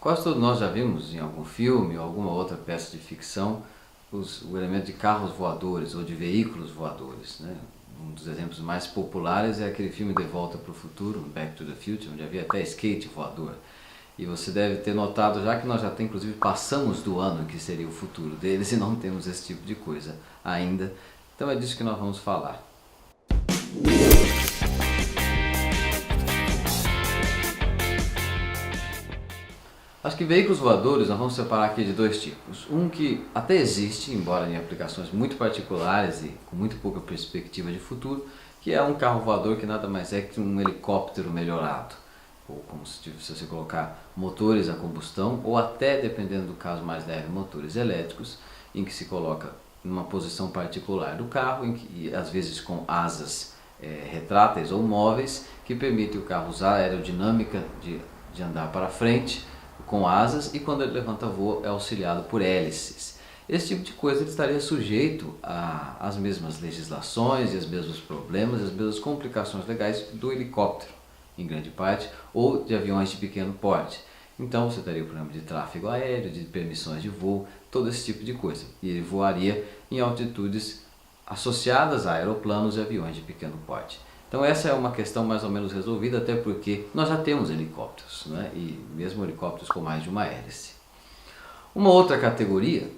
Quase todos nós já vimos em algum filme ou alguma outra peça de ficção o elemento de carros voadores ou de veículos voadores, né? Um dos exemplos mais populares é aquele filme De Volta para o Futuro, Back to the Future, onde havia até skate voador. E você deve ter notado já que nós já até inclusive passamos do ano que seria o futuro deles e não temos esse tipo de coisa ainda. Então é disso que nós vamos falar. Acho que veículos voadores nós vamos separar aqui de dois tipos. Um que até existe, embora em aplicações muito particulares e com muito pouca perspectiva de futuro, que é um carro voador que nada mais é que um helicóptero melhorado. Ou como se você colocar motores a combustão, ou até, dependendo do caso mais leve, motores elétricos, em que se coloca numa posição particular do carro, e às vezes com asas retráteis ou móveis, que permite o carro usar a aerodinâmica de andar para frente, com asas, e quando ele levanta voo é auxiliado por hélices. Esse tipo de coisa ele estaria sujeito às mesmas legislações e aos mesmos problemas e às mesmas complicações legais do helicóptero, em grande parte, ou de aviões de pequeno porte. Então você teria o problema de tráfego aéreo, de permissões de voo, todo esse tipo de coisa. E ele voaria em altitudes associadas a aeroplanos e aviões de pequeno porte. Então essa é uma questão mais ou menos resolvida, até porque nós já temos helicópteros, né? E mesmo helicópteros com mais de uma hélice. Uma outra categoria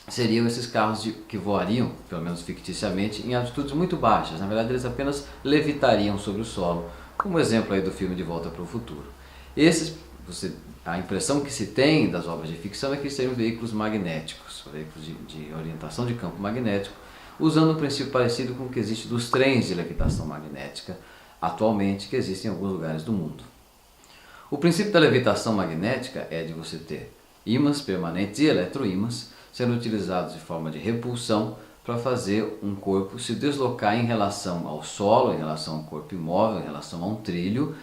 seriam esses carros que voariam, pelo menos ficticiamente, em altitudes muito baixas. Na verdade eles apenas levitariam sobre o solo, como exemplo aí do filme De Volta para o Futuro. A impressão que se tem das obras de ficção é que seriam veículos magnéticos, veículos de orientação de campo magnético, usando um princípio parecido com o que existe dos trens de levitação magnética atualmente, que existem em alguns lugares do mundo. O princípio da levitação magnética é de você ter ímãs permanentes e eletroímãs sendo utilizados de forma de repulsão para fazer um corpo se deslocar em relação ao solo, em relação ao corpo imóvel, em relação a um trilho,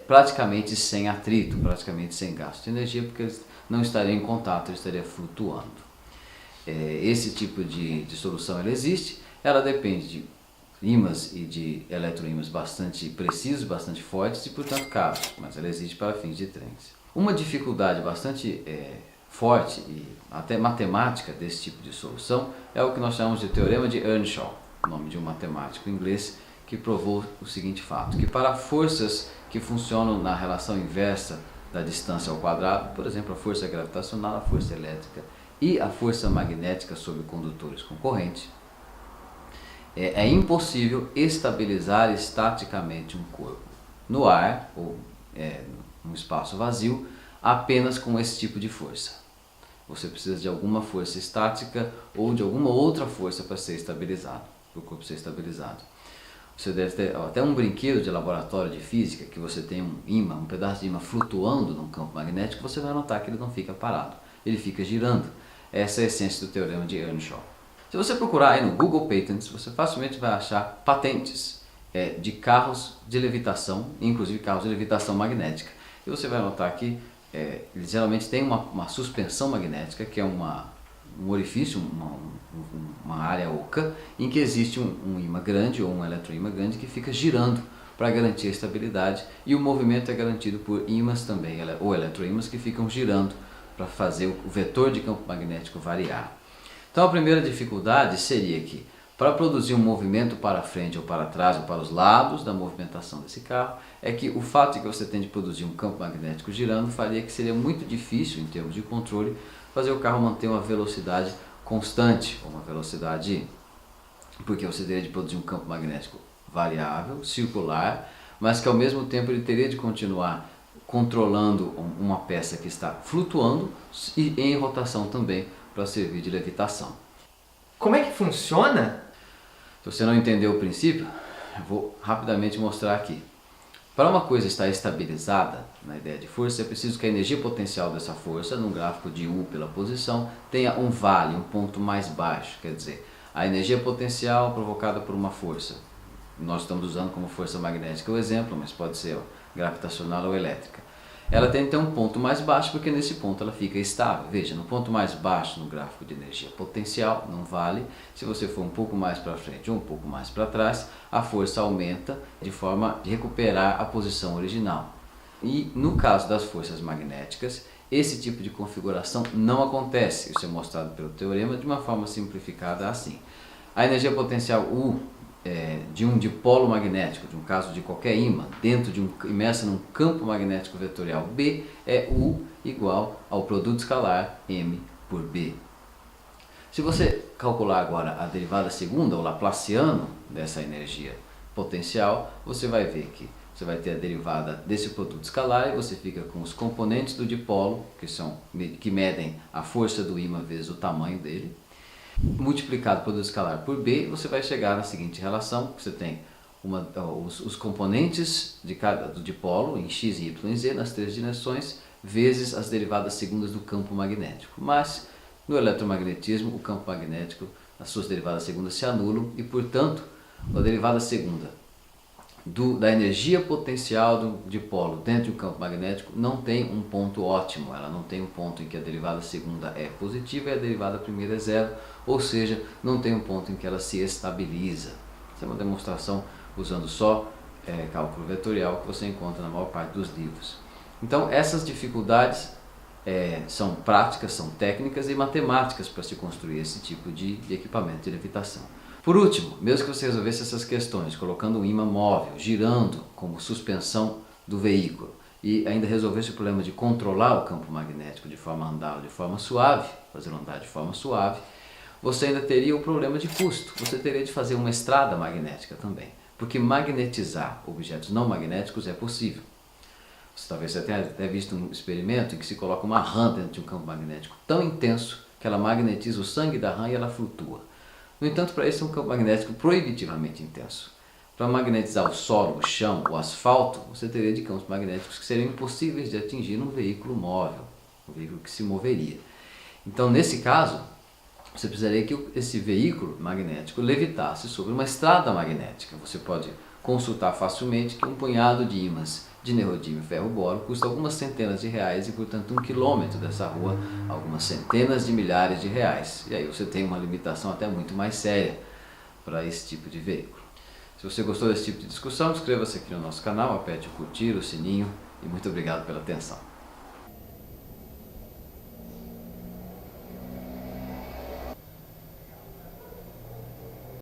praticamente sem atrito, praticamente sem gasto de energia, porque eles não estariam em contato, eles estariam flutuando. Esse tipo de solução ela existe, ela depende de ímãs e de eletroímãs bastante precisos, bastante fortes e portanto caros, mas ela existe para fins de trens. Uma dificuldade bastante forte e até matemática desse tipo de solução é o que nós chamamos de Teorema de Earnshaw, o nome de um matemático inglês que provou o seguinte fato, que para forças que funcionam na relação inversa da distância ao quadrado, por exemplo a força gravitacional, a força elétrica e a força magnética sobre condutores com corrente, é impossível estabilizar estaticamente um corpo no ar ou num espaço vazio apenas com esse tipo de força. Você precisa de alguma força estática ou de alguma outra força para ser estabilizado, para o corpo ser estabilizado. Você deve ter até um brinquedo de laboratório de física que você tem um ímã, um pedaço de ímã flutuando num campo magnético, você vai notar que ele não fica parado, ele fica girando. Essa é a essência do Teorema de Earnshaw. Se você procurar aí no Google Patents, você facilmente vai achar patentes de carros de levitação, inclusive carros de levitação magnética. E você vai notar que eles geralmente têm uma suspensão magnética, que é um orifício, uma área oca, em que existe um ímã grande ou um eletroímã grande que fica girando para garantir a estabilidade, e o movimento é garantido por ímãs também, ou eletroímãs que ficam girando para fazer o vetor de campo magnético variar. Então a primeira dificuldade seria que, para produzir um movimento para frente ou para trás ou para os lados da movimentação desse carro, é que o fato de que você tem de produzir um campo magnético girando faria que seria muito difícil, em termos de controle, fazer o carro manter uma velocidade constante, ou uma velocidade, porque você teria de produzir um campo magnético variável, circular, mas que ao mesmo tempo ele teria de continuar controlando uma peça que está flutuando e em rotação também para servir de levitação. Como é que funciona? Se você não entendeu o princípio, eu vou rapidamente mostrar aqui. Para uma coisa estar estabilizada na ideia de força, é preciso que a energia potencial dessa força, num gráfico de U pela posição, tenha um vale, um ponto mais baixo. Quer dizer, a energia potencial provocada por uma força. Nós estamos usando como força magnética o exemplo, mas pode ser gravitacional ou elétrica. Ela tem então um ponto mais baixo, porque nesse ponto ela fica estável. Veja, no ponto mais baixo no gráfico de energia potencial, não vale. Se você for um pouco mais para frente ou um pouco mais para trás, a força aumenta de forma de recuperar a posição original. E no caso das forças magnéticas, esse tipo de configuração não acontece. Isso é mostrado pelo teorema de uma forma simplificada assim. A energia potencial U de um dipolo magnético, de um caso de qualquer ímã, imersa num campo magnético vetorial B, é U igual ao produto escalar M por B. Se você calcular agora a derivada segunda, o laplaciano dessa energia potencial, você vai ver que você vai ter a derivada desse produto escalar e você fica com os componentes do dipolo, que medem a força do ímã vezes o tamanho dele, multiplicado o produto escalar por B, você vai chegar na seguinte relação: você tem os componentes do dipolo em x, y e z nas três direções, vezes as derivadas segundas do campo magnético. Mas no eletromagnetismo, o campo magnético, as suas derivadas segundas se anulam e, portanto, a derivada segunda da energia potencial do dipolo dentro de um campo magnético não tem um ponto ótimo. Ela não tem um ponto em que a derivada segunda é positiva e a derivada primeira é zero, ou seja, não tem um ponto em que ela se estabiliza. Essa é uma demonstração usando só cálculo vetorial que você encontra na maior parte dos livros. Então essas dificuldades são práticas, são técnicas e matemáticas para se construir esse tipo de equipamento de levitação. Por último, mesmo que você resolvesse essas questões colocando um ímã móvel, girando como suspensão do veículo, e ainda resolvesse o problema de controlar o campo magnético de forma a andar de forma suave, fazê-lo andar de forma suave, você ainda teria o problema de custo. Você teria de fazer uma estrada magnética também, porque magnetizar objetos não magnéticos é possível. Talvez você tenha até visto um experimento em que se coloca uma rã dentro de um campo magnético tão intenso que ela magnetiza o sangue da rã e ela flutua. No entanto, para isso é um campo magnético proibitivamente intenso. Para magnetizar o solo, o chão, o asfalto, você teria de campos magnéticos que seriam impossíveis de atingir num veículo móvel, um veículo que se moveria. Então, nesse caso, você precisaria que esse veículo magnético levitasse sobre uma estrada magnética. Você pode consultar facilmente que um punhado de ímãs de neodímio e ferro-boro custa algumas centenas de reais e, portanto, 1 quilômetro dessa rua, algumas centenas de milhares de reais. E aí você tem uma limitação até muito mais séria para esse tipo de veículo. Se você gostou desse tipo de discussão, inscreva-se aqui no nosso canal, aperte o curtir, o sininho e muito obrigado pela atenção.